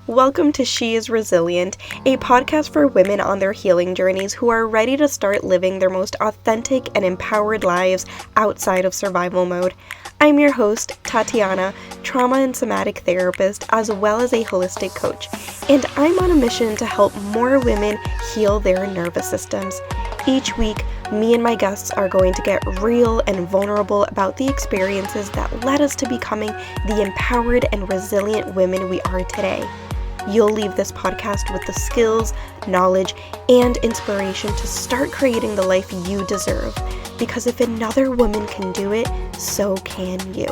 Welcome to She is Resilient, a podcast for women on their healing journeys who are ready to start living their most authentic and empowered lives outside of survival mode. I'm your host, Tatiana, trauma and somatic therapist, as well as a holistic coach, and I'm on a mission to help more women heal their nervous systems. Each week, me and my guests are going to get real and vulnerable about the experiences that led us to becoming the empowered and resilient women we are today. You'll leave this podcast with the skills, knowledge, and inspiration to start creating the life you deserve. Because if another woman can do it, so can you.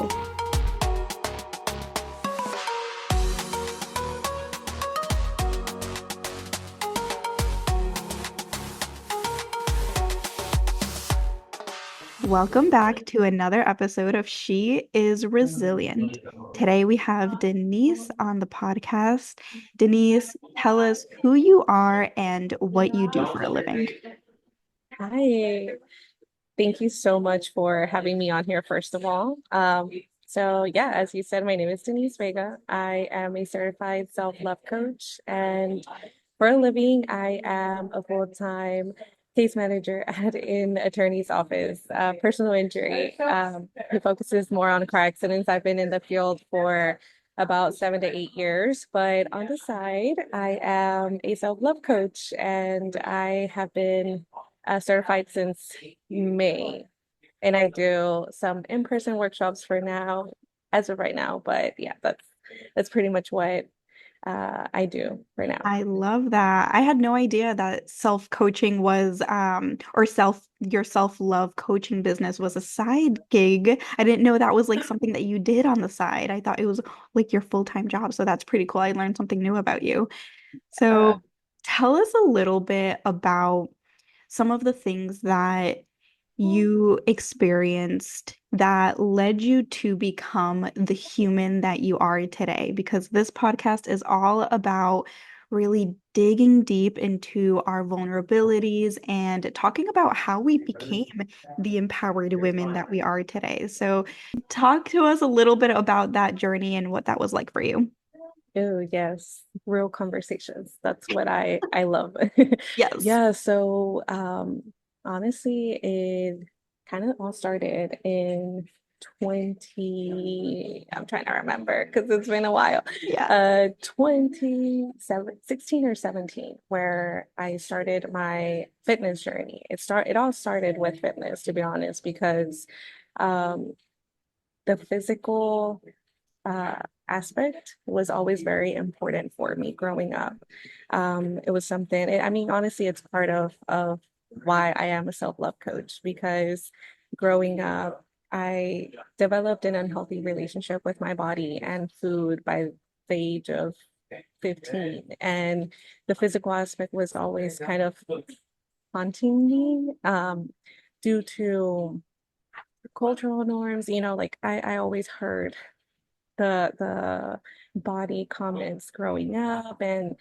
Welcome back to another episode of She is Resilient. Today we have Denise on the podcast. Denise, tell us who you are and what you do for a living. Hi, thank you so much for having me on here, first of all. So as you said, my name is Denise Vega. I am a certified self-love coach, and for a living, I am a full-time case manager at an attorney's office, personal injury, who focuses more on car accidents. I've been in the field for about 7 to 8 years, but on the side, I am a self-love coach, and I have been certified since May. And I do some in-person workshops for now, as of right now. But yeah, that's pretty much what I do right now. I love that. I had no idea that self-coaching was or your self-love coaching business was a side gig. I didn't know that was like something that you did on the side. I thought it was like your full-time job. So that's pretty cool. I learned something new about you. Uh, So tell us a little bit about some of the things that you experienced that led you to become the human that you are today, because this podcast is all about really digging deep into our vulnerabilities and talking about how we became the empowered women that we are today. So, talk to us a little bit about that journey and what that was like for you. oh yes, real conversations. That's what I love. Yes. Yeah, so honestly, it kind of all started in I'm trying to remember because it's been a while. Yeah. 27, 16 or 17, where I started my fitness journey. It all started with fitness, to be honest, because um the physical aspect was always very important for me growing up. It was something, I mean, honestly, it's part of why I am a self-love coach, because growing up, I developed an unhealthy relationship with my body and food by the age of 15. And the physical aspect was always kind of haunting me, due to cultural norms. Like I always heard the body comments growing up, and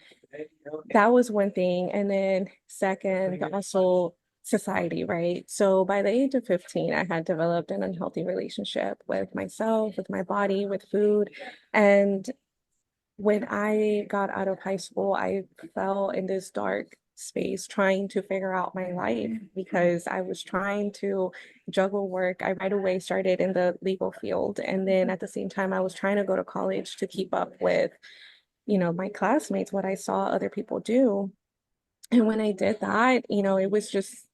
that was one thing. And then second, also society, right? So by the age of 15, I had developed an unhealthy relationship with myself, with my body, with food. And when I got out of high school, I fell in this dark space trying to figure out my life, because I was trying to juggle work. I right away started in the legal field. And then at the same time, I was trying to go to college to keep up with, my classmates, what I saw other people do. And when I did that, it was just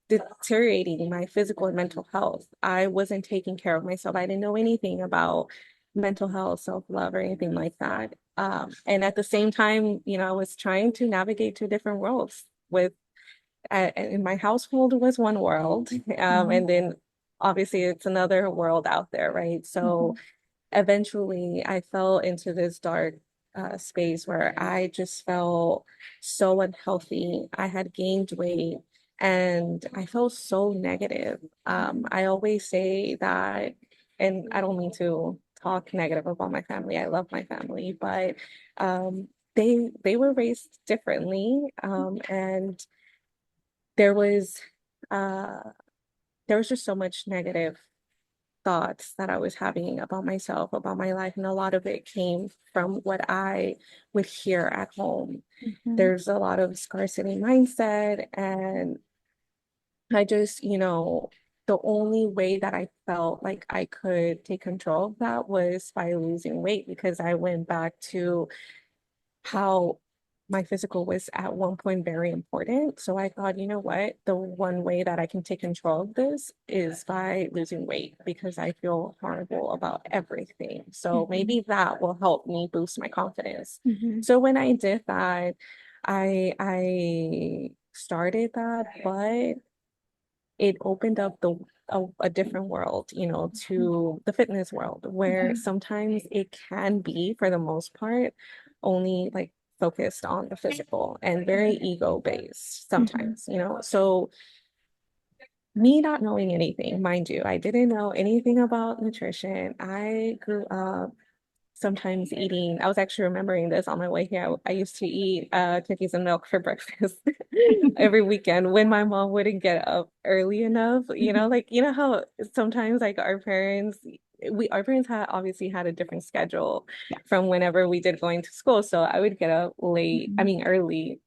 deteriorating my physical and mental health. I wasn't taking care of myself. I didn't know anything about mental health, self-love, or anything like that. And at the same time, I was trying to navigate two different worlds. With In my household was one world, Mhm. and then obviously it's another world out there, right? So Mhm. eventually, I fell into this dark space where I just felt so unhealthy. I had gained weight and I felt so negative. I always say that, and I don't mean to talk negative about my family. I love my family, but um, they were raised differently, and there was uh, there was just so much negative thoughts that I was having about myself, about my life, and a lot of it came from what I would hear at home. Mhm. There's a lot of scarcity mindset, and I just, the only way that I felt like I could take control of that was by losing weight, because I went back to how my physical was at one point very important. So I thought, you know what? The one way that I can take control of this is by losing weight, because I feel horrible about everything. So Mhm. maybe that will help me boost my confidence. Mhm. So when I did that, I started that, but it opened up a different world, to the fitness world, where Mhm. sometimes it can be, for the most part, only like focused on the physical and very ego based Mhm. sometimes, So me not knowing anything, mind you, I didn't know anything about nutrition. I grew up sometimes eating. I was actually remembering this on my way here. I used to eat cookies and milk for breakfast every weekend when my mom wouldn't get up early enough. Mhm. Like how sometimes like our parents had obviously had a different schedule Yeah. from whenever we did going to school. So I would get up late, I Mhm. mean early,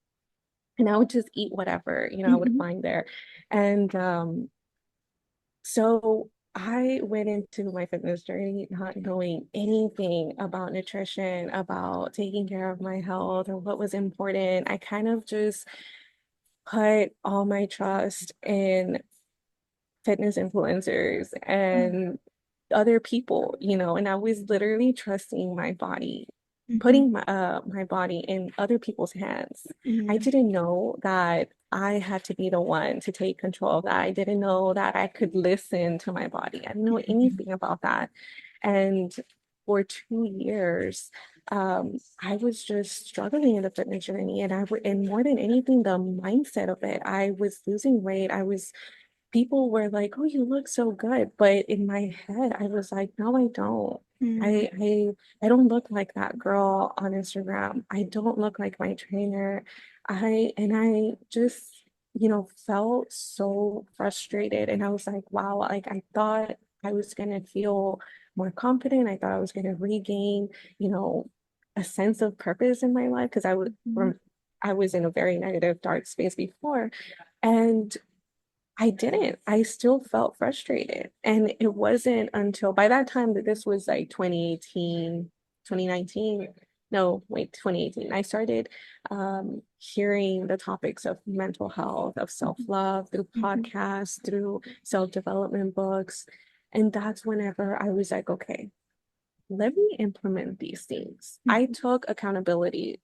and I would just eat whatever, I would Mhm. find there. And so I went into my fitness journey not knowing anything about nutrition, about taking care of my health, or what was important. I kind of just put all my trust in fitness influencers and other people, and I was literally trusting my body, Mhm. putting my body in other people's hands. I Mhm. didn't know that I had to be the one to take control of that. I didn't know that I could listen to my body. I didn't know Mhm. anything about that. And for 2 years, I was just struggling in the fitness journey, and and more than anything, the mindset of it. I was losing weight. People were like, "Oh, you look so good." But in my head, I was like, "No, I don't. Mhm. I don't look like that girl on Instagram. I don't look like my trainer." I just, felt so frustrated. And I was like, wow, like I thought I was gonna feel more confident. I thought I was gonna regain, you know, a sense of purpose in my life, because Mhm. I was in a very negative, dark space before. And I didn't. I still felt frustrated. And it wasn't until by that time, that this was like 2018, 2019. No, wait, 2018. I started hearing the topics of mental health, of self-love through Mhm. podcasts, through self-development books. And that's whenever I was like, okay, let me implement these things. I Mhm. took accountability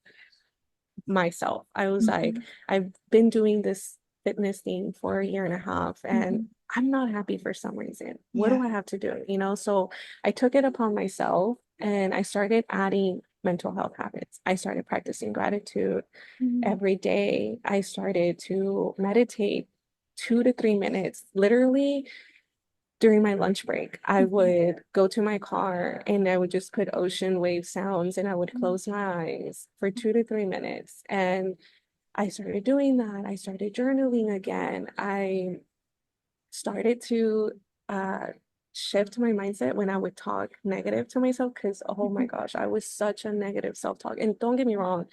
myself. I was like, Mhm. I've been doing this fitness thing for a year and a half, and Mhm. I'm not happy for some reason. What Yeah. do I have to do? So I took it upon myself, and I started adding mental health habits. I started practicing gratitude Mhm. every day. I started to meditate 2 to 3 minutes, literally during my lunch break. I Mhm. would go to my car and I would just put ocean wave sounds, and I would Mhm. close my eyes for 2 to 3 minutes. And I started doing that. I started journaling again. I started to uh, shift my mindset when I would talk negative to myself, because, oh my Mhm. gosh, I was such a negative self-talk. And don't get me wrong,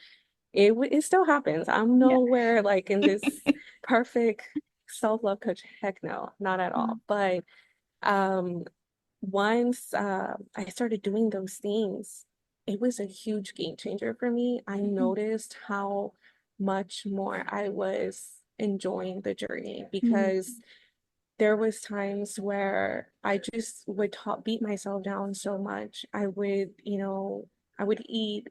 it still happens. I'm Yeah. nowhere like in this perfect self-love coach. Heck no, not at all. Mhm. But um, once I started doing those things, it was a huge game changer for me. I Mhm. noticed how much more I was enjoying the journey, Mhm. because there was times where I just would beat myself down so much. I would eat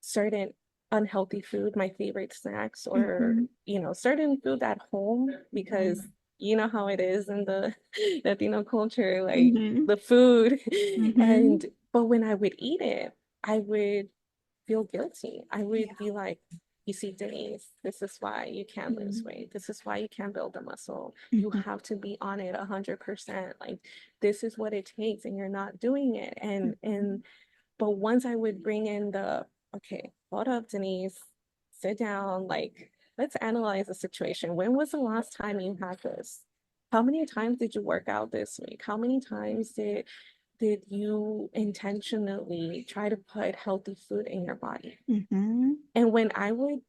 certain unhealthy food, my favorite snacks, or Mhm. certain food at home, because you know how it is in the Latino culture, like Mhm. the food. And Mhm. but when I would eat it, I would feel guilty. I would Yeah. be like, you see, Denise, this is why you can't lose Mhm. weight. This is why you can't build a muscle. You Mhm. have to be on it 100%. Like, this is what it takes, and you're not doing it. And Mhm. but once I would bring in okay, hold up, Denise, sit down, like, let's analyze the situation. When was the last time you had this? how many times did you work out this week? How many times did you intentionally try to put healthy food in your body? Mm-hmm. And when I would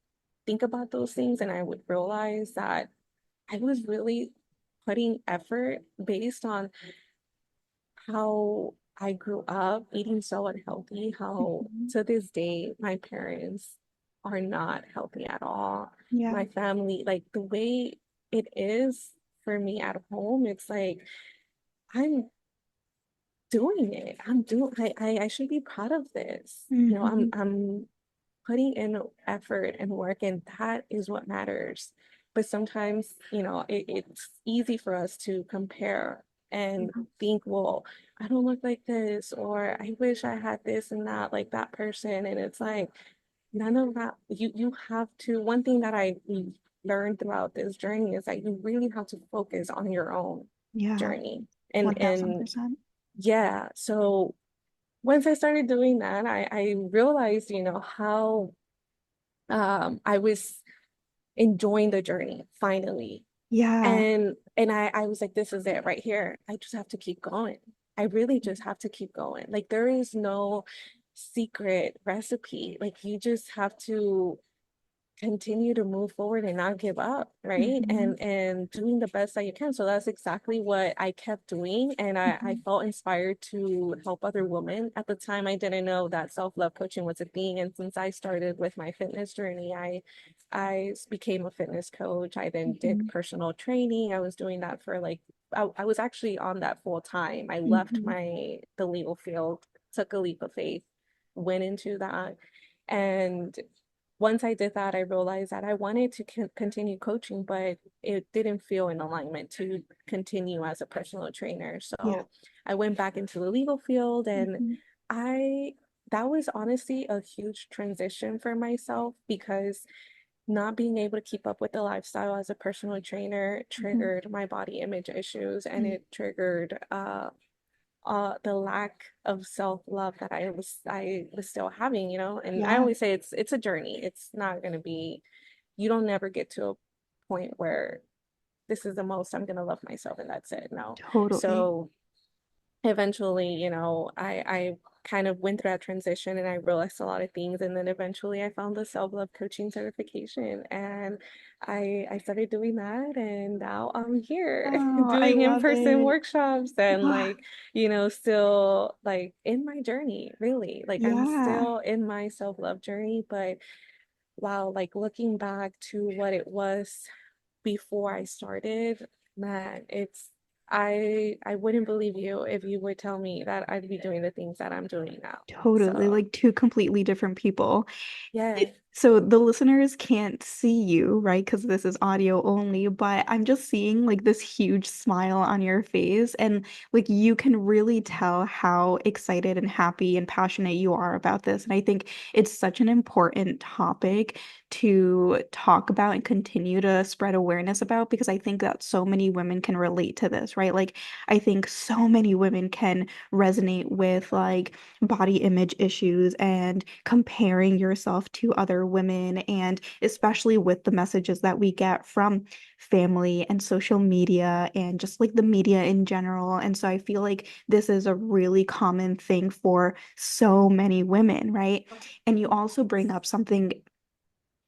think about those things and I would realize that I was really putting effort based on how I grew up eating so unhealthy, how Mm-hmm. to this day my parents are not healthy at all. Yeah. My family, like the way it is for me at home, it's like I'm doing it. I should be proud of this. Mm-hmm. I'm putting in effort and work, and that is what matters. But sometimes, it's easy for us to compare and think, well, I don't look like this, or I wish I had this and that, like that person. And it's like, none of that, you have to, one thing that I learned throughout this journey is that you really have to focus on your own Yeah. journey. And 1000%. yeah, so once I started doing that, I realized, how I was enjoying the journey finally. Yeah. And I was like, this is it right here. I just have to keep going. I really just have to keep going. Like there is no secret recipe. Like you just have to continue to move forward and not give up, right? Mm-hmm. And doing the best that you can. So that's exactly what I kept doing. And I Mm-hmm. felt inspired to help other women. At the time, I didn't know that self-love coaching was a thing. And since I started with my fitness journey, I became a fitness coach. I then did Mm-hmm. personal training. I was doing that for like I was actually on that full time. I left Mm-hmm. the legal field, took a leap of faith, went into that. And once I did that, I realized that I wanted to continue coaching, but it didn't feel in alignment to continue as a personal trainer. Yeah. So I went back into the legal field, and Mm-hmm. I that was honestly a huge transition for myself because not being able to keep up with the lifestyle as a personal trainer Mm-hmm. triggered my body image issues, and Mm. it triggered the lack of self-love that I was still having, and I Yeah. always say it's a journey. It's not going to be, you don't never get to a point where this is the most I'm going to love myself and that's it. No. Totally. So eventually, I kind of went through that transition and I realized a lot of things. And then eventually I found the self-love coaching certification and I started doing that. And now I'm here Oh, I doing love in-person it. workshops and like, still like in my journey, really. Like I'm Yeah, still in my self-love journey, but wow, like looking back to what it was before I started, man, I wouldn't believe you if you would tell me that I'd be doing the things that I'm doing now. totally. So, Like two completely different people. yeah. So the listeners can't see you, right? Because this is audio only, but I'm just seeing like this huge smile on your face. And like you can really tell how excited and happy and passionate you are about this. And I think it's such an important topic to talk about and continue to spread awareness about because I think that so many women can relate to this, right? Like I think so many women can resonate with like body image issues and comparing yourself to other women, and especially with the messages that we get from family and social media and just like the media in general. And so I feel like this is a really common thing for so many women, right? And you also bring up something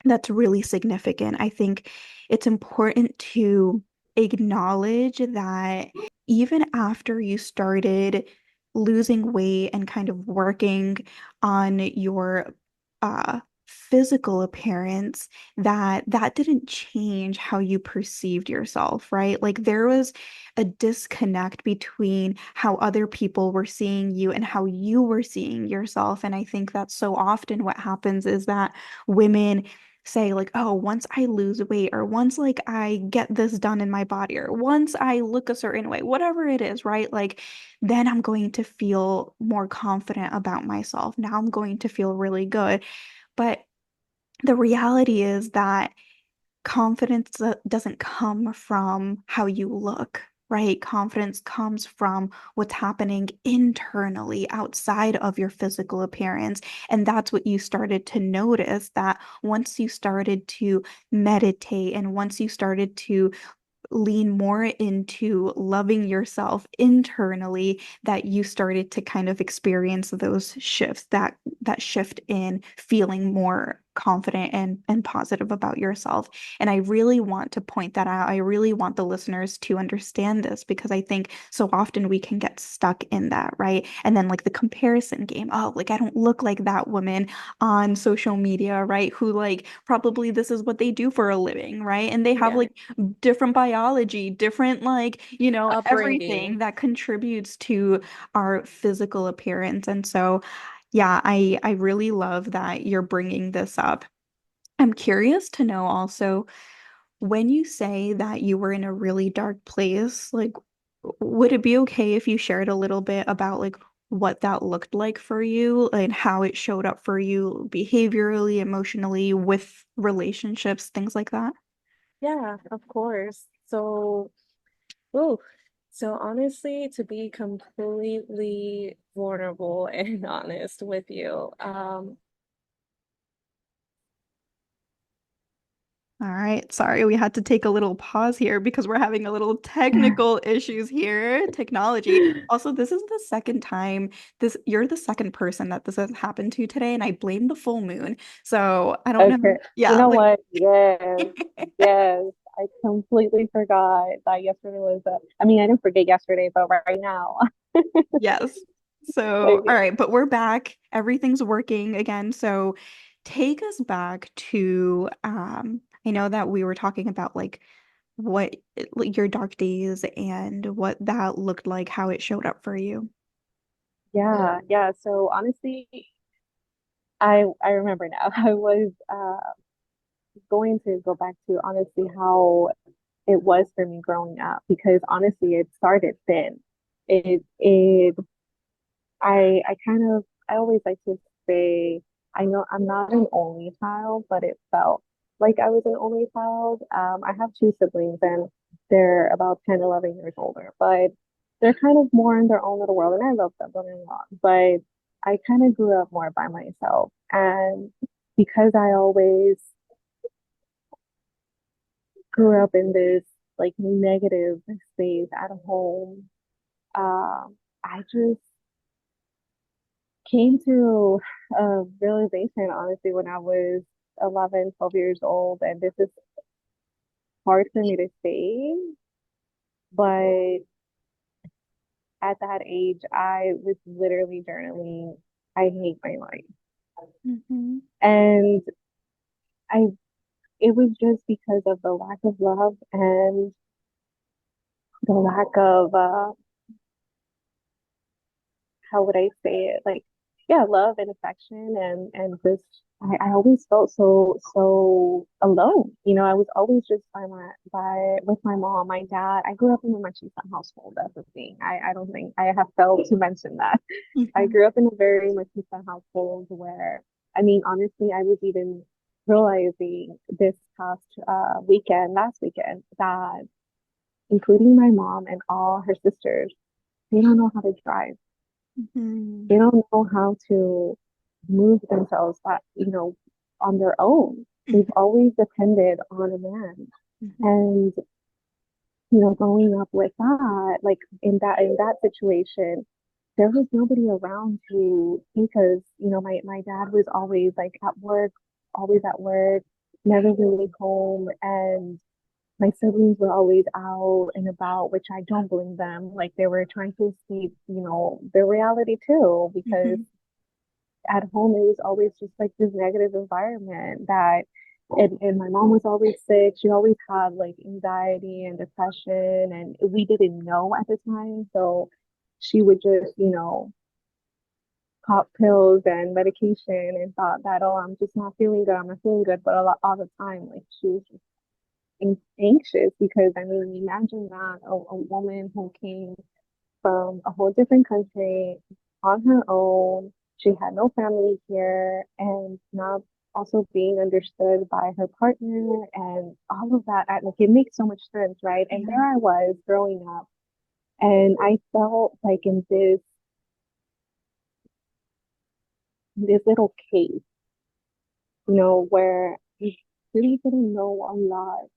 that's really significant. I think it's important to acknowledge that even after you started losing weight and kind of working on your physical appearance, that didn't change how you perceived yourself, right? Like there was a disconnect between how other people were seeing you and how you were seeing yourself. And I think that's so often what happens is that women say like, oh, once I lose weight or once like I get this done in my body or once I look a certain way, whatever it is, right? Like then I'm going to feel more confident about myself. Now I'm going to feel really good. But the reality is that confidence doesn't come from how you look, right? Confidence comes from what's happening internally outside of your physical appearance. And that's what you started to notice that once you started to meditate and once you started to lean more into loving yourself internally that you started to kind of experience those shifts, that shift in feeling more confident and positive about yourself. And I really want to point that out. I really want the listeners to understand this because I think so often we can get stuck in that, right? And then like the comparison game. Oh, like I don't look like that woman on social media, right? Who like probably this is what they do for a living, right? And they have Yeah. like different biology, different like, everything Upbringing. that contributes to our physical appearance. And so, yeah, I really love that you're bringing this up. I'm curious to know also when you say that you were in a really dark place, like, would it be okay if you shared a little bit about like what that looked like for you and how it showed up for you behaviorally, emotionally, with relationships, things like that? Yeah, of course. So, ooh, so honestly, to be completely vulnerable and honest with you, All right. Sorry, we had to take a little pause here because we're having a little technical issues here. Technology. Also, this is the second time you're the second person that this has happened to today, and I blame the full moon. So I don't know. Okay. You Yeah, know like what? Yes. Yes. I completely forgot that yesterday was I mean, I didn't forget yesterday, but right now. yes. So, all Okay. right, but we're back. Everything's working again. So take us back to I know that we were talking about what like your dark days and what that looked like, how it showed up for you. Yeah, yeah. So honestly, I remember now. I was going to go back to honestly how it was for me growing up because honestly it started thin. It I kind of I always like to say I know I'm not an only child, but it felt like I was an only child. I have two siblings and they're about 10, 11 years older, but they're kind of more in their own little world and I love them, don't get me wrong. But I kind of grew up more by myself. And because I always grew up in this like negative space at home, I just came to a realization, honestly, when I was 11, 12 years old, and this is hard for me to say, but at that age, I was literally journaling, I hate my life. Hmm. And I, it was just because of the lack of love and the lack of, how would I say it? Like, yeah, love and affection and just I always felt so alone. You know, I was always just by with my mom, my dad. I grew up in a machista household. That's the thing. I don't think I have failed to mention that. I Hmm. grew up in a very machista household where I mean, honestly, I was even realizing this past last weekend, that including my mom and all her sisters, they don't know how to drive. Hmm. They don't know how to move themselves that, on their own. They've always depended on a man. Hmm. And, growing up with that, like in that situation, there was nobody around to because, my dad was always at work, never really home. And my siblings were always out and about, which I don't blame them. Like they were trying to escape, their reality too, because Hmm. at home it was always just like this negative environment that and my mom was always sick. She always had like anxiety and depression and we didn't know at the time. So she would just, pop pills and medication and thought that, oh, I'm just not feeling good. I'm not feeling good. But all the time, like she was just anxious because I mean, imagine that a woman who came from a whole different country on her own. She had no family here and not also being understood by her partner and all of that. Like it makes so much sense, right? And Yeah. there I was growing up and I felt like in this little cave, where you really didn't know a lot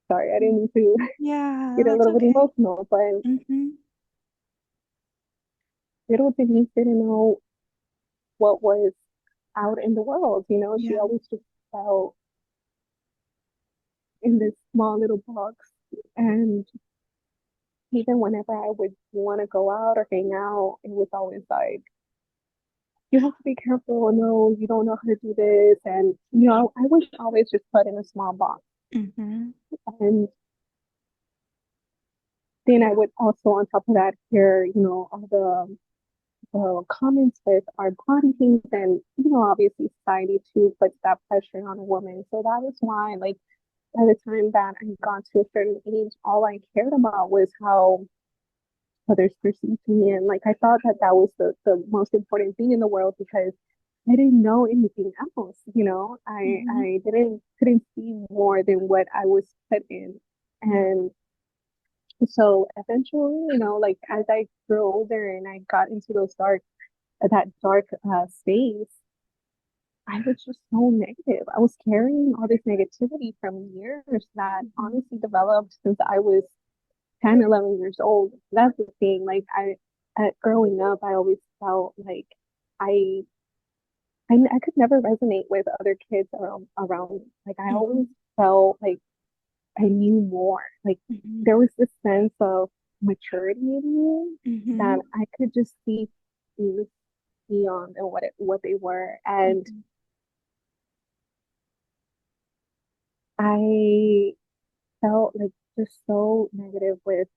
Sorry, I didn't mean to Yeah, get a that's little bit okay. emotional, but Mm-hmm. little Denise didn't know what was out in the world. She Yeah. always just felt in this small little box. And even whenever I would want to go out or hang out, it was always like, you have to be careful. No, you don't know how to do this. And, I was always just put in a small box. Mm-hmm. And then I would also, on top of that, hear, all the comments with our bodies and, obviously society too puts that pressure on a woman. So that was why, like, by the time that I got to a certain age, all I cared about was how others perceived me. And like, I thought that that was the most important thing in the world because I didn't know anything else. Mm-hmm. I couldn't see more than what I was put in. Yeah. And so eventually, like as I grew older and I got into that dark space, I was just so negative. I was carrying all this negativity from years that Mm-hmm. honestly developed since I was 10, 11 years old. That's the thing. Like growing up, I always felt like I, I could never resonate with other kids around me. Like I Mm-hmm. always felt like I knew more. Like Mm-hmm. there was this sense of maturity in me Mm-hmm. that I could just see things beyond and what they were. And Mm-hmm. I felt like just so negative with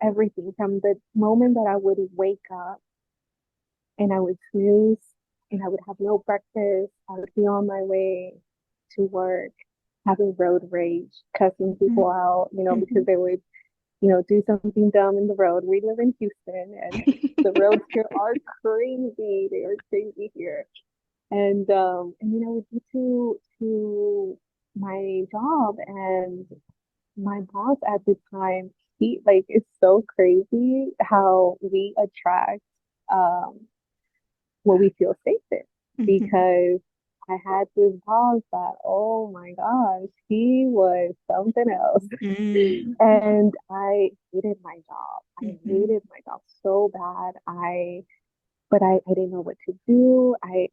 everything from the moment that I would wake up and I would snooze and I would have no breakfast. I would be on my way to work, having road rage, cussing people out, because Mm-hmm. they would, do something dumb in the road. We live in Houston and the roads here are crazy. They are crazy here. And then I would get to my job and my boss at the time, he like it's so crazy how we attract um what we feel safe in Mm-hmm. because I had this boss that, oh my gosh, he was something else. And I hated my job. I Mm-hmm. hated my job so bad. But I didn't know what to do. I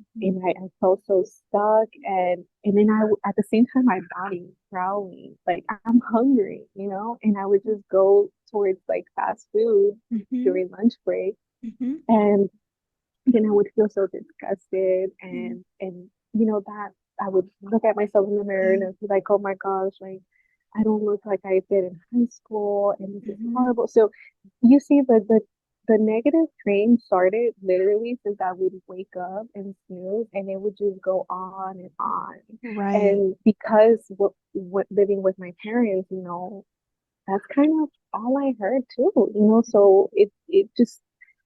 felt so stuck and then at the same time my body was growling like I'm hungry, and I would just go towards like fast food Mm-hmm. during lunch break Mm-hmm. and then I would feel so disgusted and that I would look at myself in the mirror and I'd be like, oh my gosh, like I don't look like I did in high school and this is Mm-hmm. horrible. So you see the negative train started literally since I would wake up and snooze and it would just go on and on. Right. And because what living with my parents, that's kind of all I heard too, so it just,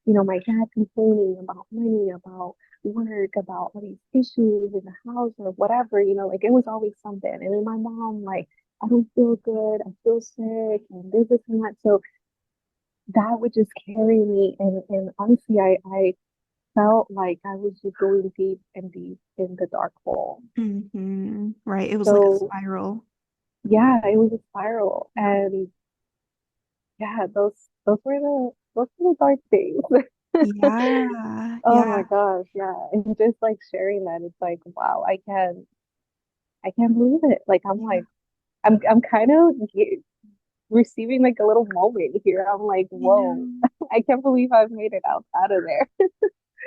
my dad complaining about money, about work, about all these issues in the house or whatever, like it was always something. And then my mom, like, I don't feel good, I feel sick, and this and that. So that would just carry me. And honestly, I felt like I was just going deep and deep in the dark hole. Mm-hmm. Right. It was like a So spiral. yeah, it was a spiral. And yeah, those were the dark days. Yeah. Oh my Yeah. gosh, yeah. And just like sharing that, it's like, wow, I can't believe it. Like I'm Yeah. like I'm kind of receiving like a little moment here. I'm like, I whoa, know. I can't believe I've made it out of there.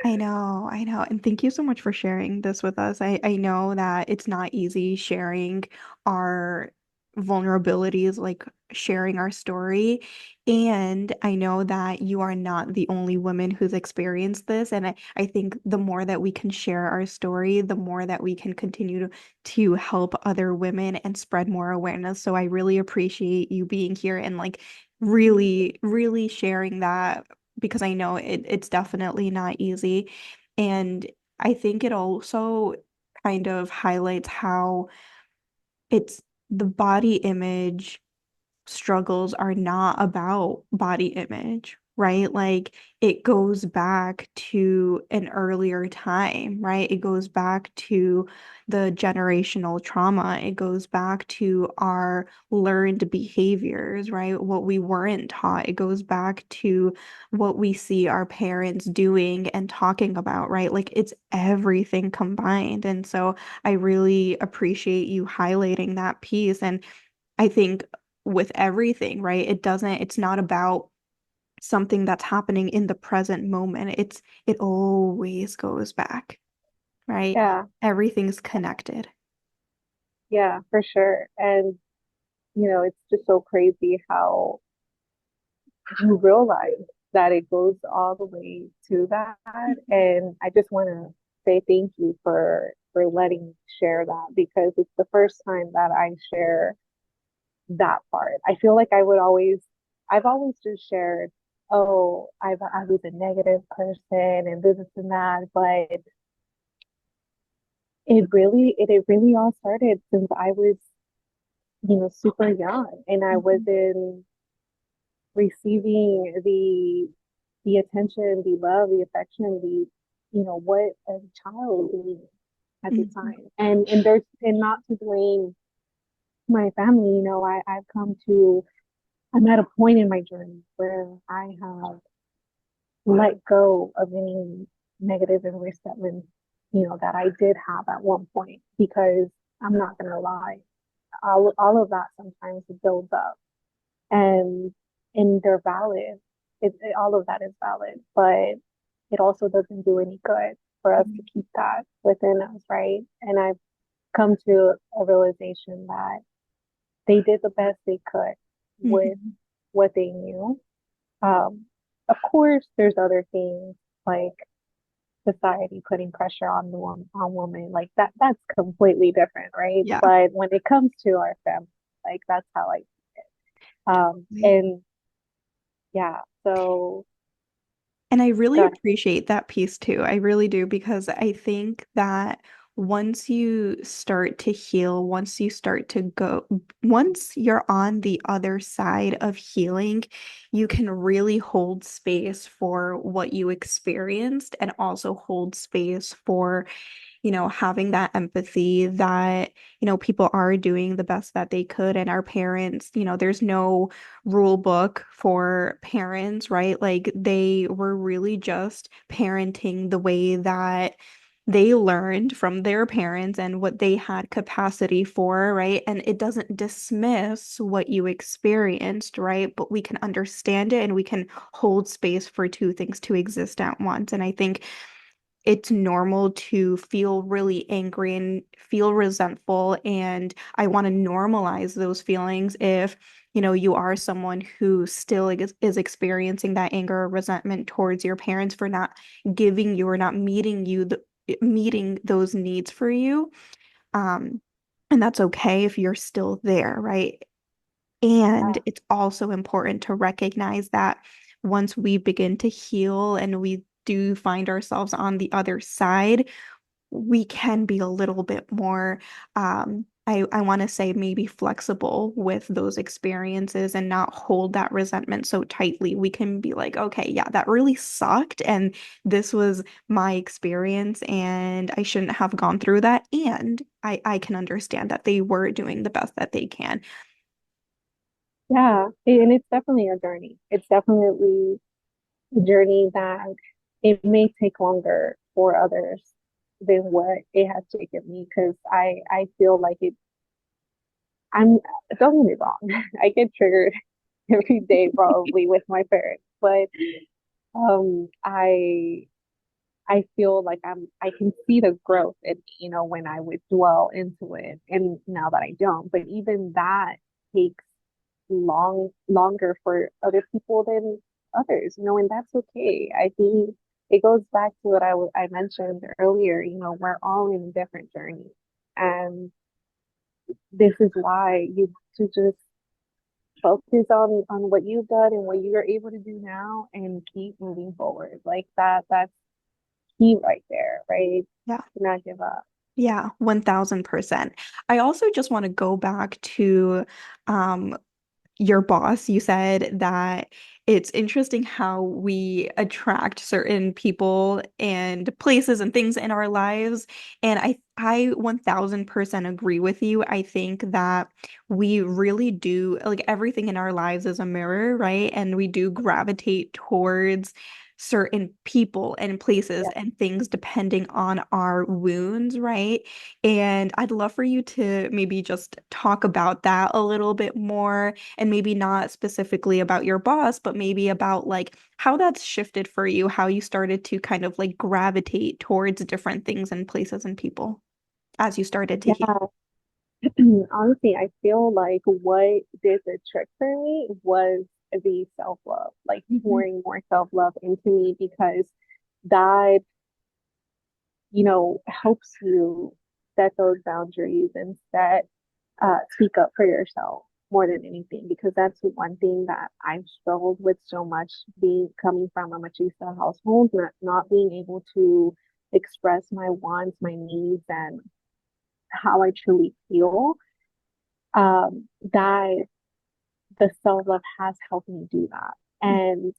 I know, I know. And thank you so much for sharing this with us. I know that it's not easy sharing our vulnerabilities, like sharing our story. And I know that you are not the only woman who's experienced this. And I think the more that we can share our story, the more that we can continue to help other women and spread more awareness. So I really appreciate you being here and like really, really sharing that because I know it's definitely not easy. And I think it also kind of highlights how it's the body image struggles are not about body image. right? Like it goes back to an earlier time, right? It goes back to the generational trauma. It goes back to our learned behaviors, right? What we weren't taught. It goes back to what we see our parents doing and talking about, right? Like it's everything combined. And so I really appreciate you highlighting that piece. And I think with everything, right? It's not about something that's happening in the present moment. It always goes back, right? Yeah, Everything's connected. yeah, for sure. And it's just so crazy how you realize that it goes all the way to that. And I just want to say thank you for letting me share that, because it's the first time that I share that part. I feel like I've always just shared, oh, I was a negative person and this and that, but it really all started since I was, super young, and I Mhm. wasn't receiving the attention, the love, the affection, what a child needs at the Mhm. time. And not to blame my family, I'm at a point in my journey where I have let go of any negative and resentment, that I did have at one point, because I'm not gonna lie, all of that sometimes builds up, and they're valid. All of that is valid, but it also doesn't do any good for us to keep that within us, right? And I've come to a realization that they did the best they could with Mhm. what they knew. Um, of course, there's other things like society putting pressure on on women, like that. That's completely different, right? Yeah. But when it comes to our family, like that's how I. Totally. And yeah, so And I really God, appreciate that piece too. I really do, because I think that once you start to heal, once you're on the other side of healing, you can really hold space for what you experienced and also hold space for having that empathy that, people are doing the best that they could. And our parents, there's no rule book for parents, right? Like they were really just parenting the way that they learned from their parents and what they had capacity for, right? And it doesn't dismiss what you experienced, right? But we can understand it and we can hold space for two things to exist at once. And I think it's normal to feel really angry and feel resentful. And I want to normalize those feelings if, you are someone who still is experiencing that anger or resentment towards your parents for not giving you or not meeting those needs for you. Um, and that's okay if you're still there, right? And yeah, it's also important to recognize that once we begin to heal and we do find ourselves on the other side, we can be a little bit more, I want to say maybe flexible with those experiences and not hold that resentment so tightly. We can be like, okay, yeah, that really sucked. And this was my experience, and I shouldn't have gone through that. And I can understand that they were doing the best that they can. yeah, and it's definitely a journey. It's definitely a journey that it may take longer for others than what it has taken me, because I feel like I'm don't get me wrong, I get triggered every day probably with my parents, but I feel like I can see the growth in, when I would dwell into it, and now that I don't. But even that takes longer for other people than others, and that's okay. I think it goes back to what I mentioned earlier. We're all in a different journey, and this is why you have to just focus on what you've done and what you're able to do now, and keep moving forward. Like that's key right there, right? Yeah. Do not give up. Yeah, 1000%. I also just want to go back to um your boss, you said that it's interesting how we attract certain people and places and things in our lives. And I 1000% agree with you. I think that we really do, like everything in our lives is a mirror, right? And we do gravitate towards certain people and places Yeah. and things depending on our wounds, right? And I'd love for you to maybe just talk about that a little bit more, and maybe not specifically about your boss, but maybe about like how that's shifted for you, how you started to kind of like gravitate towards different things and places and people as you started to heal. Yeah. Honestly, I feel like what did the trick for me was the self-love, like Mhm. pouring more self-love into me because that, helps you set those boundaries and speak up for yourself more than anything, because that's one thing that I've struggled with so much, being coming from a machista household, not being able to express my wants, my needs, and how I truly feel. That the self-love has helped me do that. And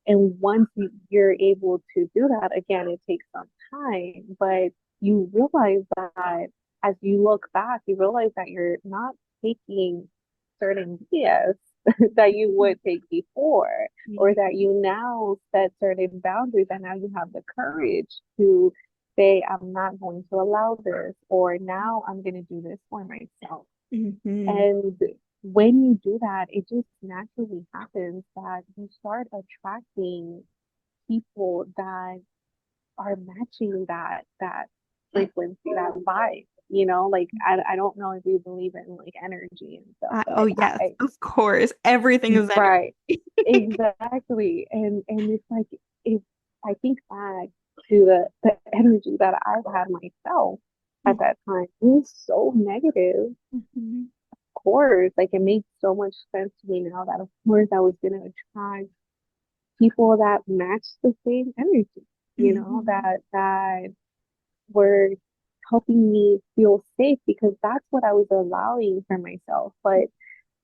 once you're able to do that, again, it takes some time, but you realize that as you look back, you realize that you're not taking certain BS that you would take before, or that you now set certain boundaries, and now you have the courage to say, I'm not going to allow this, or now I'm going to do this for myself. Mhm. And when you do that, it just naturally happens that you start attracting people that are matching that frequency, that vibe. Like I don't know if you believe in like energy and stuff, Oh but yes, I of course. Everything is right, energy. exactly. And it's like, if I think back to the energy that I had myself at that time, it was so negative. Mhm. Course, like it makes so much sense to me now that of course I was gonna attract people that match the same energy, Mhm. that were helping me feel safe, because that's what I was allowing for myself. But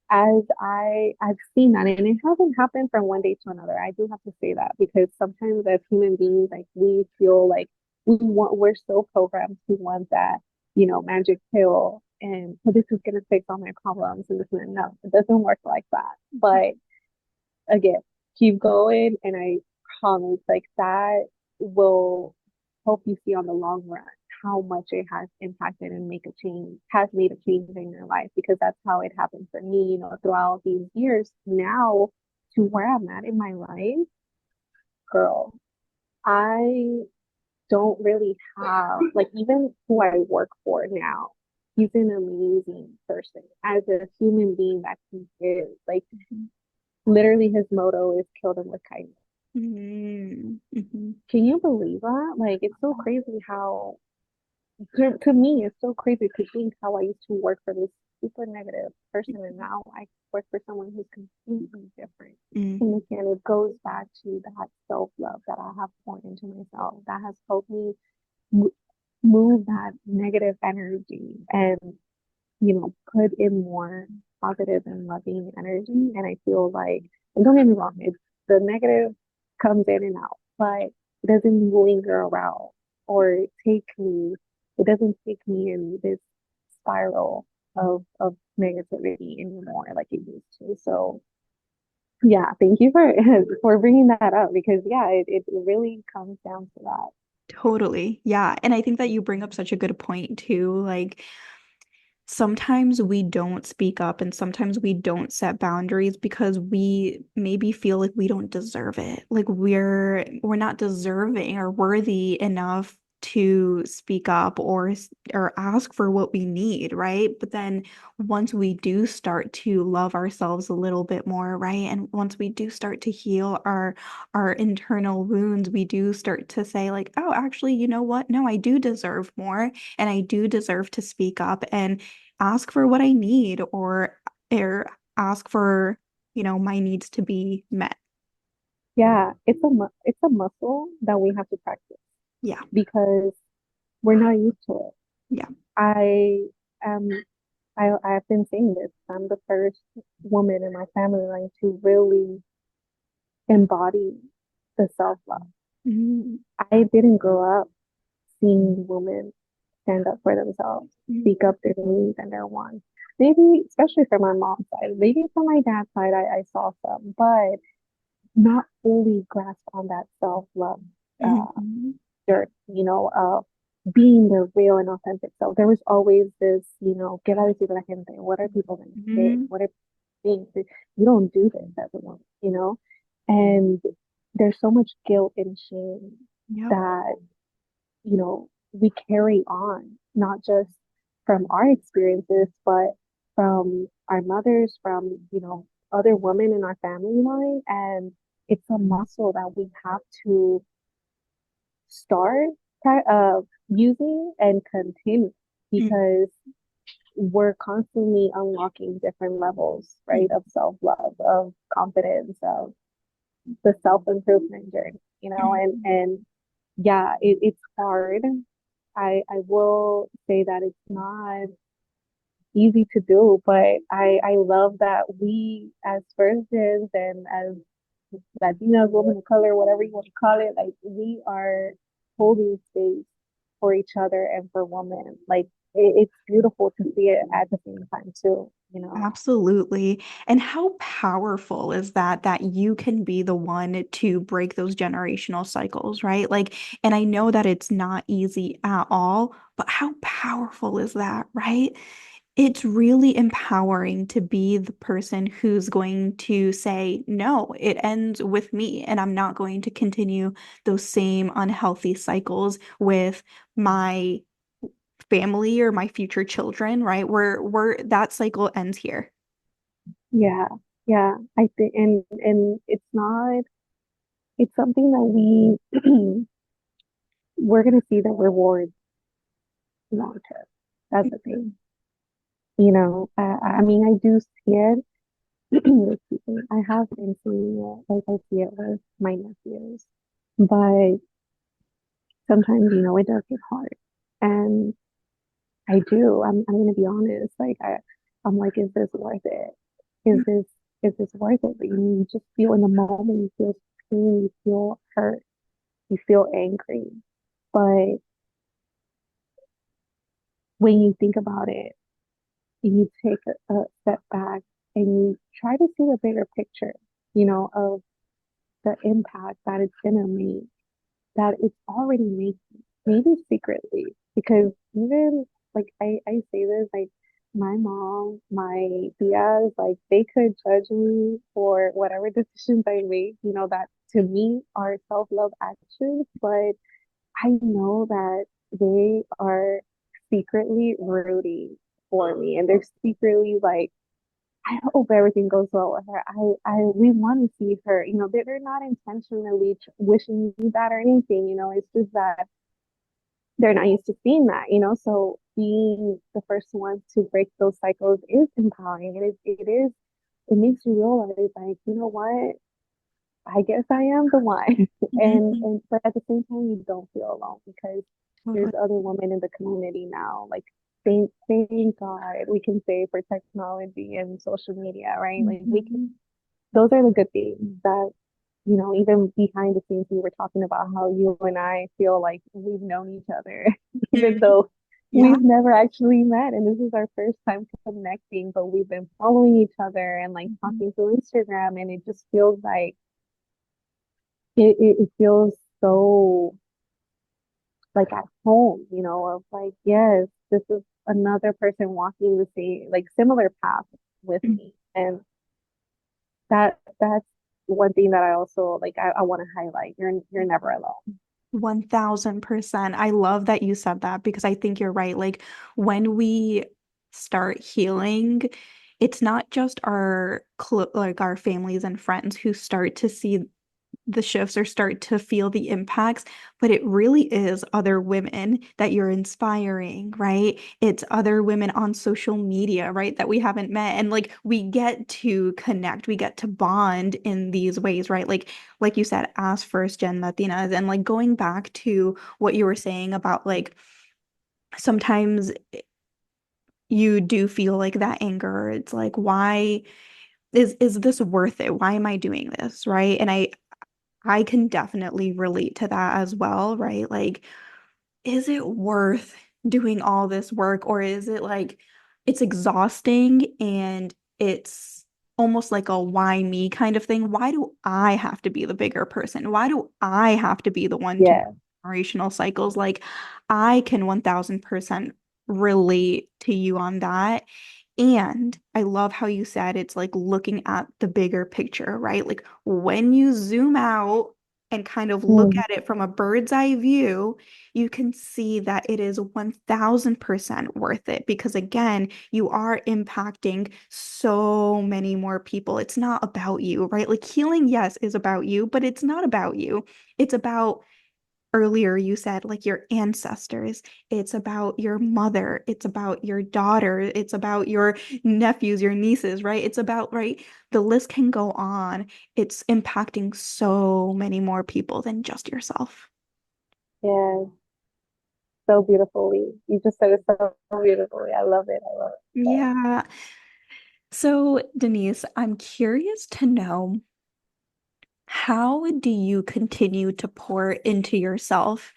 as I've seen that, and it hasn't happened from one day to another. I do have to say that, because sometimes as human beings, like we feel like we're so programmed to want that, magic pill, and so this is gonna fix all my problems, and this and that. No, it doesn't work like that. But again, keep going, and I promise, like that will help you see on the long run how much it has impacted and has made a change in your life, because that's how it happened for me, throughout these years now to where I'm at in my life, girl. I don't really have, like, even who I work for now, he's an amazing person as a human being that he is. Like, literally, his motto is kill them with kindness. Mhm. Mhm. Can you believe that? Like, it's so crazy how, to me, it's so crazy to think how I used to work for this super negative person, and now I work for someone who's completely different. Mhm. And again, it goes back to that self love that I have poured into myself that has helped me move that negative energy and, put in more positive and loving energy. And I feel like, and don't get me wrong, it's the negative comes in and out, but it doesn't linger around or it doesn't take me in this spiral of negativity anymore like it used to. So yeah, thank you for for bringing that up, because yeah, it really comes down to that. Totally. Yeah. And I think that you bring up such a good point too. Like, sometimes we don't speak up and sometimes we don't set boundaries because we maybe feel like we don't deserve it. Like we're not deserving or worthy enough to speak up or ask for what we need, right? But then once we do start to love ourselves a little bit more, right? And once we do start to heal our internal wounds, we do start to say like, "Oh, actually, you know what? No, I do deserve more and I do deserve to speak up." And ask for what I need or ask for, my needs to be met. Yeah, it's a muscle that we have to practice Yeah. because we're not used to it. Yeah. I am I've been saying this. I'm the first woman in my family line to really embody the self-love. Mm, I didn't grow up seeing women stand up for themselves, mm, speak up their needs and their wants. Maybe, especially from my mom's side, maybe from my dad's side, I saw some, but not fully grasp on that self-love uh, mhm, dirt, being their real and authentic self. There was always this, ¿qué va a decir la gente? What are people going to say? mhm. What are people think? You don't do this as a woman. And there's so much guilt and shame Yep. that, we carry on, not just from our experiences, but from our mothers, from, other women in our family line. And it's a muscle that we have to start using and continue Mm, because we're constantly unlocking different levels, mm, right, of self-love, of confidence, of the self-improvement journey, mm. and yeah, it's hard. I will say that it's not easy to do, but I love that we as first gens and as Latinas, women of color, whatever you want to call it, like we are holding space for each other and for women. Like it's beautiful to see it at the same time too. Absolutely. And how powerful is that you can be the one to break those generational cycles, right? Like, and I know that it's not easy at all, but how powerful is that, right? It's really empowering to be the person who's going to say, no, it ends with me, and I'm not going to continue those same unhealthy cycles with my family or my future children, right? Where that cycle ends here. Yeah, yeah. I think and it's something that we're gonna see the rewards long term. That's the thing. I mean, I do see it. Excuse me. I have been seeing it, like I see it with my nephews, but sometimes, it does get hard. And I do. I'm gonna be honest. Like I'm like, is this worth it? Is this worth it? But you just feel in the moment, you feel pain, you feel hurt, you feel angry. But when you think about it, you take a step back and you try to see the bigger picture, of the impact that it's gonna make, that it's already making, maybe secretly, because even like I say this, like my mom, my tias, like they could judge me for whatever decisions I make, that to me are self-love actions, but I know that they are secretly rooting for me and they're secretly like, I hope everything goes well with her. We want to see her. They're not intentionally wishing me that or anything. It's just that they're not used to seeing that. So being the first one to break those cycles is empowering. It makes you realize, like, you know what? I guess I am the one. Mhm. But at the same time, you don't feel alone because there's Totally. other women in the community now. Like thank God we can say for technology and social media, right? Like we can, Mhm. those are the good things that, even behind the scenes we were talking about how you and I feel like we've known each other, even Mhm. though Yeah. we've never actually met and this is our first time connecting, but we've been following each other and like Mhm. talking through Instagram and it just feels like it feels so like at home, of like, yes, this is another person walking the same, like similar path with me. And that's one thing that I also like I want to highlight. You're never alone. 1000%. I love that you said that because I think you're right. Like when we start healing, it's not just like our families and friends who start to see the shifts or start to feel the impacts, but it really is other women that you're inspiring, right? It's other women on social media, right? That we haven't met. And like we get to connect, we get to bond in these ways, right? Like you said, as first gen Latinas, and like going back to what you were saying about like sometimes you do feel like that anger. It's like, why is this worth it? Why am I doing this? Right. And I can definitely relate to that as well, right? Like, is it worth doing all this work, or is it like it's exhausting and it's almost like a why me kind of thing? Why do I have to be the bigger person? Why do I have to be the one to Yeah. generational cycles? Like, I can 1000% relate to you on that. And I love how you said it's like looking at the bigger picture, right? Like when you zoom out and kind of look Mm, at it from a bird's eye view, you can see that it is 1000% worth it because, again, you are impacting so many more people. It's not about you, right? Like healing, yes, is about you, but it's not about you. It's about earlier you said like your ancestors, it's about your mother, it's about your daughter, it's about your nephews, your nieces, right? It's about, right, the list can go on. It's impacting so many more people than just yourself. yeah. So beautifully. You just said it so beautifully. I love it. I love it. So, Yeah. So Denise, I'm curious to know, how do you continue to pour into yourself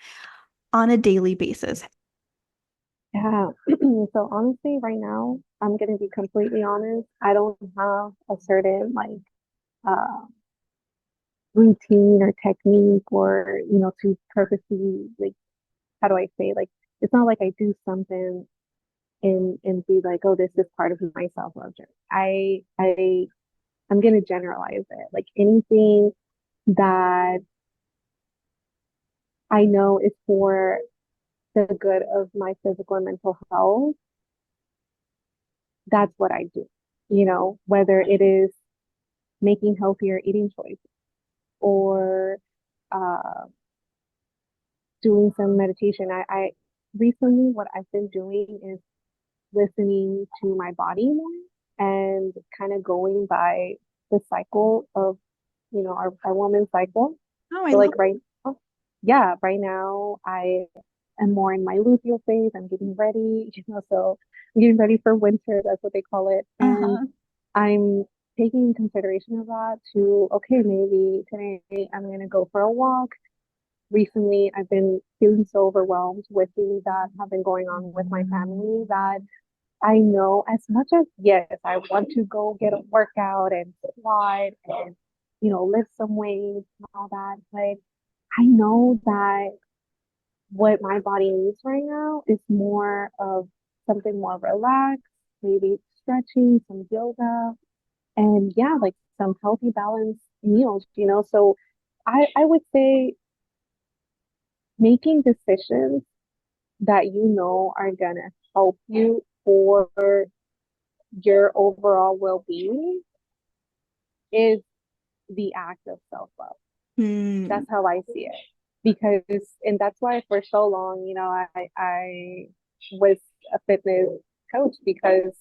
on a daily basis? yeah. So honestly, right now, I'm gonna be completely honest. I don't have a certain like uh routine or technique or to purposely like how do I say like it's not like I do something and be like, oh, this is part of my self-love journey. I'm gonna generalize it. Like anything that I know is for the good of my physical and mental health, that's what I do. Whether it is making healthier eating choices or uh, doing some meditation. I recently what I've been doing is listening to my body more and kind of going by the cycle of, our woman's cycle. Oh, I So love like right now, yeah, right now I am more in my luteal phase. I'm getting ready, so I'm getting ready for winter. That's what they call it. And uh-huh. I'm taking consideration of that to, okay, maybe today I'm going to go for a walk. Recently, I've been feeling so overwhelmed with things that have been going on with my family that I know as much as, yes, I want to go get a workout and squat and, lift some weights and all that, but I know that what my body needs right now is more of something more relaxed, maybe stretching, some yoga, and yeah, like some healthy balanced meals. So I would say making decisions that are gonna help you for your overall well-being is the act of self-love. Hmm. That's how I see it. Because and that's why for so long, I was a fitness coach because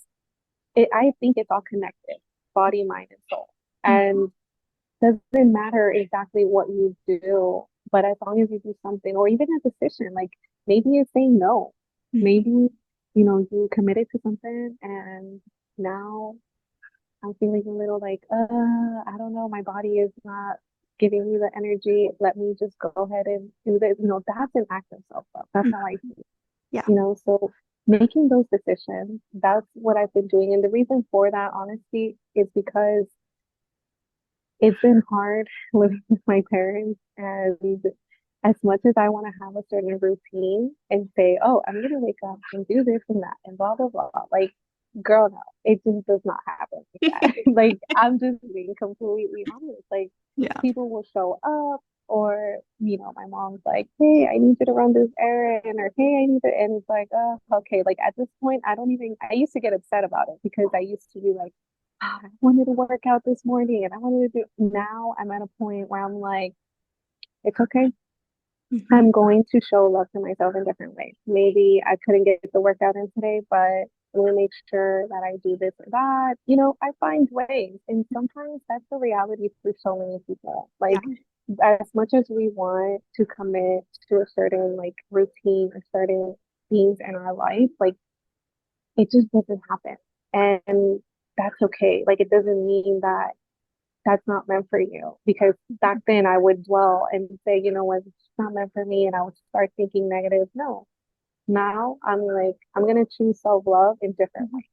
I think it's all connected, body, mind, and soul. And doesn't matter exactly what you do, but as long as you do something, or even a decision, like maybe it's saying no. Mhm. Maybe, you committed to something and now I'm feeling a little like, I don't know, my body is not giving me the energy. Let me just go ahead and do this. That's an act of self-love. That's how I see it. Yeah. So making those decisions, that's what I've been doing. And the reason for that, honestly, is because it's been hard living with my parents, and as much as I want to have a certain routine and say, oh, I'm gonna wake up and do this and that and blah blah blah, like girl, no, it just does not happen like that. Like I'm just being completely honest. Like Yeah. people will show up, or my mom's like, hey, I need you to run this errand, or hey, I need to, and it's like, oh, okay. Like at this point, I used to get upset about it because I used to be like, "Ah, I wanted to work out this morning and I wanted to do." Now I'm at a point where I'm like, it's okay. Mhm. I'm going to show love to myself in different ways. Maybe I couldn't get the workout in today, but I'm going to make sure that I do this or that. I find ways. And sometimes that's the reality for so many people. Yeah. Like, as much as we want to commit to a certain like routine or certain things in our life, like it just doesn't happen. And that's okay. Like, it doesn't mean that that's not meant for you. Because back then I would dwell and say, you know what, it's not meant for me. And I would start thinking negative. No, now I'm like, I'm going to choose self love in different Mhm. ways.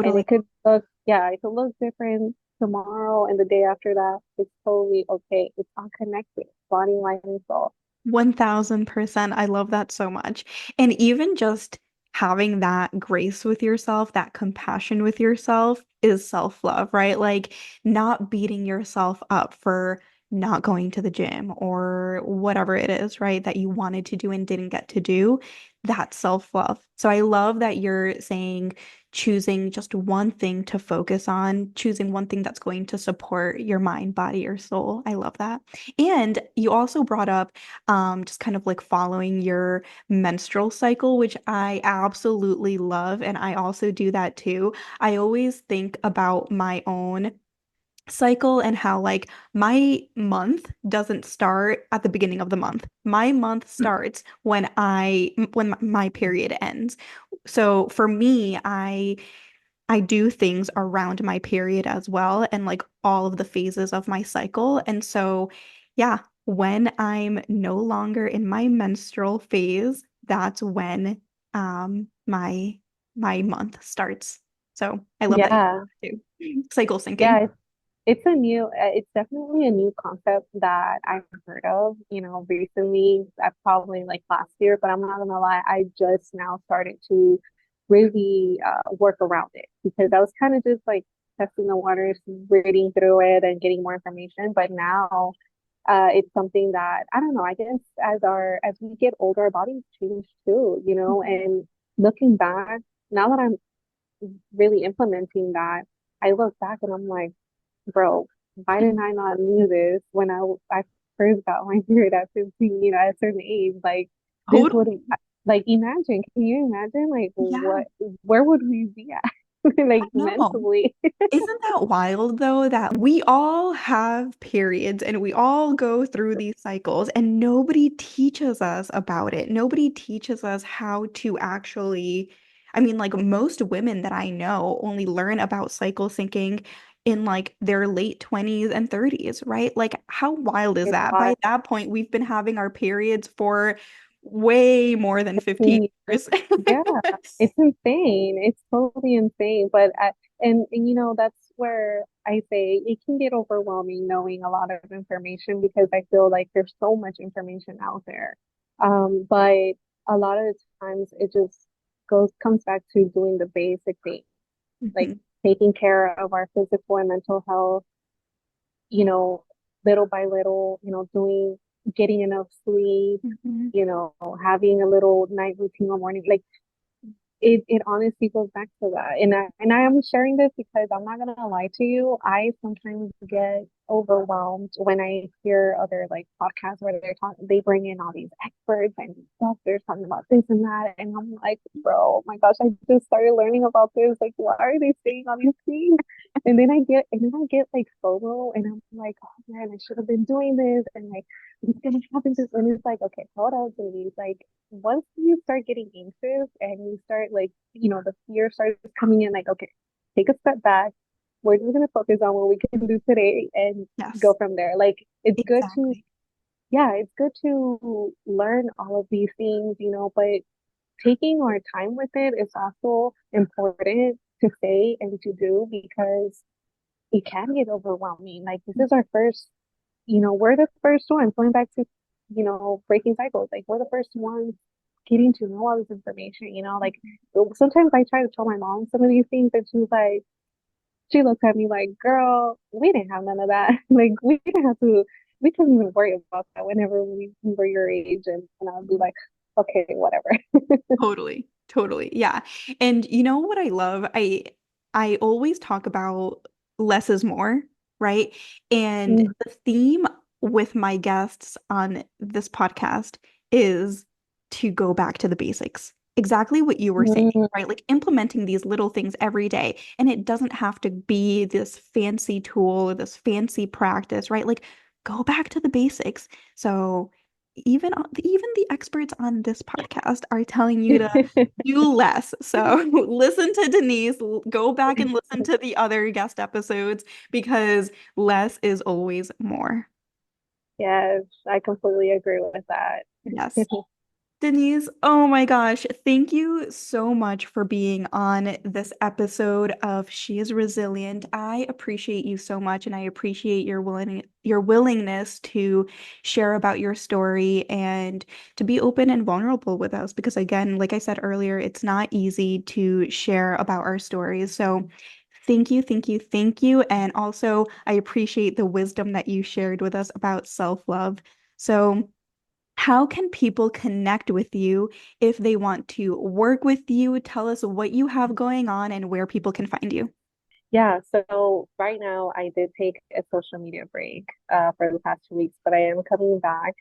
And Totally. it could look, yeah, it could look different tomorrow and the day after that. It's totally okay. It's all connected, body, mind, and soul. 1000%. I love that so much. And even just having that grace with yourself, that compassion with yourself is self-love, right? Like not beating yourself up for not going to the gym or whatever it is, right? That you wanted to do and didn't get to do. That's self-love. So I love that you're saying choosing just one thing to focus on, choosing one thing that's going to support your mind, body, or soul. I love that. And you also brought up just kind of like following your menstrual cycle, which I absolutely love. And I also do that too. I always think about my own cycle and how like my month doesn't start at the beginning of the month. My month starts when my period ends. So for me, I do things around my period as well and like all of the phases of my cycle. And so, yeah, when I'm no longer in my menstrual phase, that's when my month starts. So I love that you Yeah. do cycle Yeah. syncing. It's definitely a new concept that I've heard of, recently. I probably like last year, but I'm not gonna lie, I just now started to really work around it because I was kind of just like testing the waters, reading through it and getting more information. But now it's something that I don't know, I guess as we get older, our bodies change too, Mhm. and looking back, now that I'm really implementing that, I look back and I'm like, bro, why didn't I not knew this when I first got my period at 15, at a certain age? Like this would Totally. like imagine, can you imagine like Yeah, where would we be at? I Like know. mentally. Isn't that wild though that we all have periods and we all go through these cycles and nobody teaches us about it. Nobody teaches us how to actually, I mean, like most women that I know only learn about cycle syncing in like their late 20s and 30s, right? Like how wild is It's that? By wild. that point, we've been having our periods for way more than 15 years. Yeah, it's insane. It's totally insane. And that's where I say it can get overwhelming knowing a lot of information because I feel like there's so much information out there. But a lot of the times it just comes back to doing the basic things, like Mhm, taking care of our physical and mental health, you know, little by little, getting enough sleep, mhm. having a little night routine or morning. Like it honestly goes back to that. And I am sharing this because I'm not gonna lie to you. I sometimes get overwhelmed when I hear other like podcasts where they bring in all these experts and doctors talking about this and that. And I'm like, bro, oh my gosh, I just started learning about this. Like, why are they saying all these things? And then I get like FOMO and I'm like, oh man, I should have been doing this and like it's gonna happen this and it's like, okay, hold on, Denise. Like once you start getting anxious and you start like, the fear starts coming in, like, okay, take a step back. We're just gonna focus on what we can do today and go Yes, from there. Like it's good to, exactly. yeah, it's good to learn all of these things, but taking our time with it is also important to say and to do because it can get overwhelming. Like this is our first, we're the first ones going back to, breaking cycles. Like we're the first ones getting to know all this information, like sometimes I try to tell my mom some of these things and she looks at me like, girl, we didn't have none of that. Like we didn't have to, we couldn't even worry about that whenever we were your age. And I'll be like, okay, whatever. Totally. Totally. Yeah. And you know what I love? I always talk about less is more, right? And Mm, the theme with my guests on this podcast is to go back to the basics. Exactly what you were saying, mm, right? Like implementing these little things every day. And it doesn't have to be this fancy tool or this fancy practice, right? Like go back to the basics. So even the experts on this podcast are telling you to do less. So listen to Denise, go back and listen to the other guest episodes because less is always more. Yes, I completely agree with that. Yes. Denise, oh my gosh, thank you so much for being on this episode of She is Resilient. I appreciate you so much and I appreciate your willingness to share about your story and to be open and vulnerable with us because again, like I said earlier, it's not easy to share about our stories. So thank you, thank you, thank you. And also, I appreciate the wisdom that you shared with us about self-love. So how can people connect with you if they want to work with you? Tell us what you have going on and where people can find you. Yeah, so right now I did take a social media break for the past 2 weeks, but I am coming back.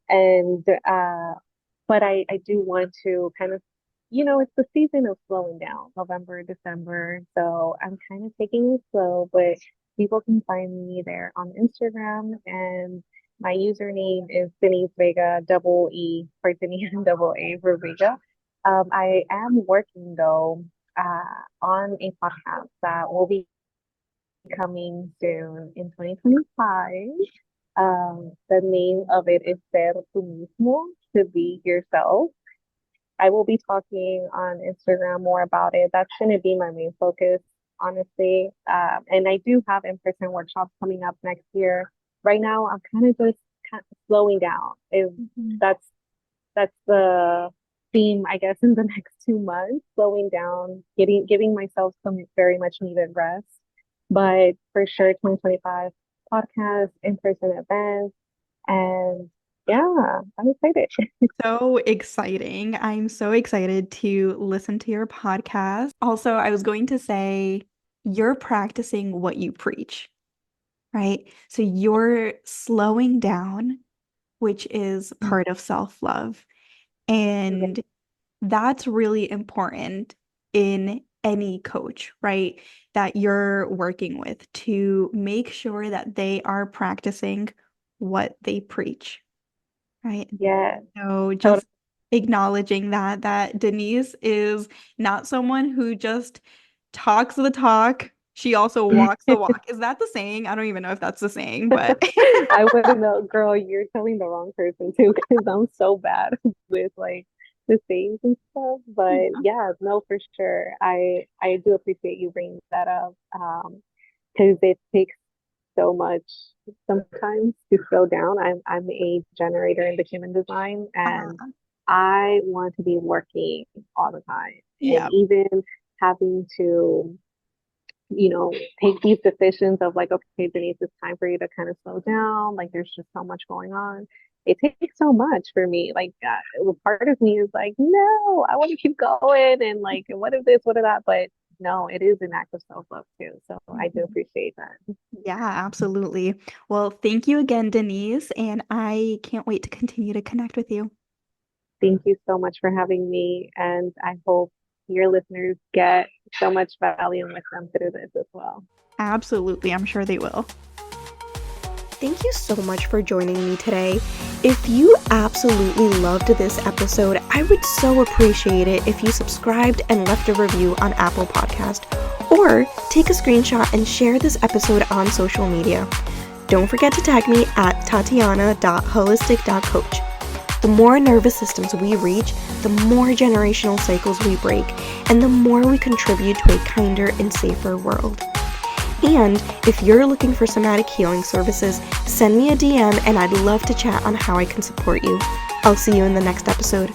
And but I do want to kind of, it's the season of slowing down, November, December. So I'm kind of taking it slow, but people can find me there on Instagram, and my username is Denise Vega, double E for Denise and double A for Vega. I am working though on a podcast that will be coming soon in 2025. The name of it is Ser Tu Mismo, to be yourself. I will be talking on Instagram more about it. That's going to be my main focus, honestly. And I do have in-person workshops coming up next year. Right now, I'm kind of just slowing down. That's that's the theme, I guess, in the next 2 months, slowing down, giving myself some very much needed rest. But for sure, 2025 podcast, in-person events, and yeah, I'm excited. So exciting. I'm so excited to listen to your podcast. Also, I was going to say, you're practicing what you preach, right? So you're slowing down, which is part of self-love. Yeah, And that's really important in any coach, right? That you're working with to make sure that they are practicing what they preach, right? yeah, So totally. just acknowledging that Denise is not someone who just talks the talk. She also walks the walk. Is that the saying? I don't even know if that's the saying, but I wouldn't know, girl, you're telling the wrong person too, because I'm so bad with like the things and stuff. But yeah, no, for sure. I do appreciate you bringing that up. Because it takes so much sometimes to slow down. I'm a generator in the human design, and uh, I want to be working all the time, and yeah. even having to take these decisions of like, okay, Denise, it's time for you to kind of slow down. Like, there's just so much going on. It takes so much for me. Like, part of me is like, no, I want to keep going. And like, what if this, what if that? But no, it is an act of self love too. So I do Mhm. appreciate that. Yeah, absolutely. Well, thank you again, Denise, and I can't wait to continue to connect with you. Thank you so much for having me. And I hope your listeners get so much value and wisdom through this as well. Absolutely, I'm sure they will. Thank you so much for joining me today. If you absolutely loved this episode, I would so appreciate it if you subscribed and left a review on Apple Podcast, or take a screenshot and share this episode on social media. Don't forget to tag me at tatiana.holistic.coach. The more nervous systems we reach, the more generational cycles we break, and the more we contribute to a kinder and safer world. And if you're looking for somatic healing services, send me a DM and I'd love to chat on how I can support you. I'll see you in the next episode.